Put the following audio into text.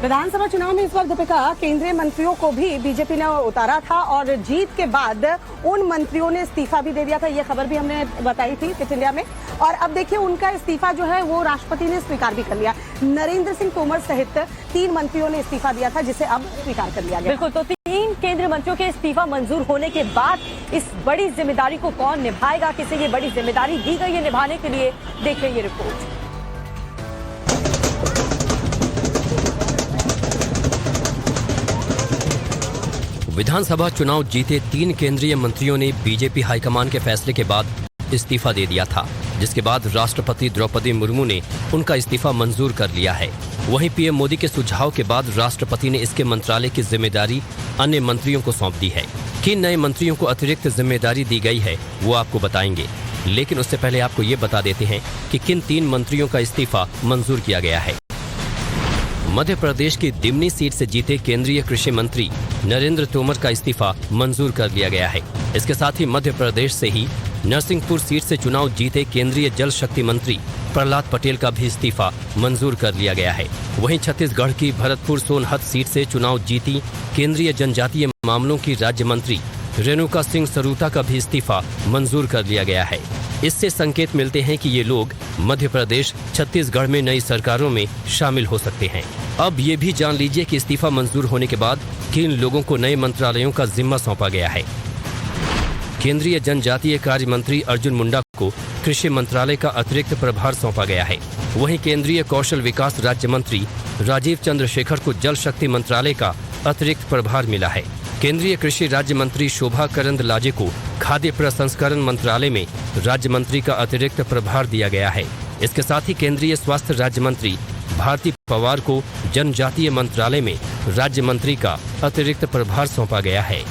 विधानसभा चुनाव में इस बार दीपिका केंद्रीय मंत्रियों को भी बीजेपी ने उतारा था और जीत के बाद उन मंत्रियों ने इस्तीफा भी दे दिया था। ये खबर भी हमने बताई थी फिट इंडिया में। और अब देखिए उनका इस्तीफा जो है वो राष्ट्रपति ने स्वीकार भी कर लिया। नरेंद्र सिंह तोमर सहित 3 मंत्रियों ने इस्तीफा दिया था, जिसे अब स्वीकार कर लिया गया। बिल्कुल, तो 3 केंद्रीय मंत्रियों के इस्तीफा मंजूर होने के बाद इस बड़ी जिम्मेदारी को कौन निभाएगा, किसे ये बड़ी जिम्मेदारी दी गई है निभाने के लिए, देखिए ये रिपोर्ट। विधानसभा चुनाव जीते 3 केंद्रीय मंत्रियों ने बीजेपी हाईकमान के फैसले के बाद इस्तीफा दे दिया था, जिसके बाद राष्ट्रपति द्रौपदी मुर्मू ने उनका इस्तीफा मंजूर कर लिया है। वहीं पीएम मोदी के सुझाव के बाद राष्ट्रपति ने इसके मंत्रालय की जिम्मेदारी अन्य मंत्रियों को सौंप दी है। किन नए मंत्रियों को अतिरिक्त जिम्मेदारी दी गई है वो आपको बताएंगे, लेकिन उससे पहले आपको ये बता देते हैं कि किन 3 मंत्रियों का इस्तीफा मंजूर किया गया है। मध्य प्रदेश की दिमनी सीट से जीते केंद्रीय कृषि मंत्री नरेंद्र तोमर का इस्तीफा मंजूर कर लिया गया है। इसके साथ ही मध्य प्रदेश से ही नरसिंहपुर सीट से चुनाव जीते केंद्रीय जल शक्ति मंत्री प्रहलाद पटेल का भी इस्तीफा मंजूर कर लिया गया है। वहीं छत्तीसगढ़ की भरतपुर सोनहत सीट से चुनाव जीती केंद्रीय जनजातीय मामलों की राज्य मंत्री रेणुका सिंह सरूता का भी इस्तीफा मंजूर कर लिया गया है। इससे संकेत मिलते हैं कि ये लोग मध्य प्रदेश छत्तीसगढ़ में नई सरकारों में शामिल हो सकते हैं। अब ये भी जान लीजिए कि इस्तीफा मंजूर होने के बाद किन लोगों को नए मंत्रालयों का जिम्मा सौंपा गया है। केंद्रीय जनजातीय कार्य मंत्री अर्जुन मुंडा को कृषि मंत्रालय का अतिरिक्त प्रभार सौंपा गया है। वहीं केंद्रीय कौशल विकास राज्य मंत्री राजीव चंद्रशेखर को जल शक्ति मंत्रालय का अतिरिक्त प्रभार मिला है। केंद्रीय कृषि राज्य मंत्री शोभा करंदलाजे को खाद्य प्रसंस्करण मंत्रालय में राज्य मंत्री का अतिरिक्त प्रभार दिया गया है। इसके साथ ही केंद्रीय स्वास्थ्य राज्य मंत्री भारती पवार को जनजातीय मंत्रालय में राज्य मंत्री का अतिरिक्त प्रभार सौंपा गया है।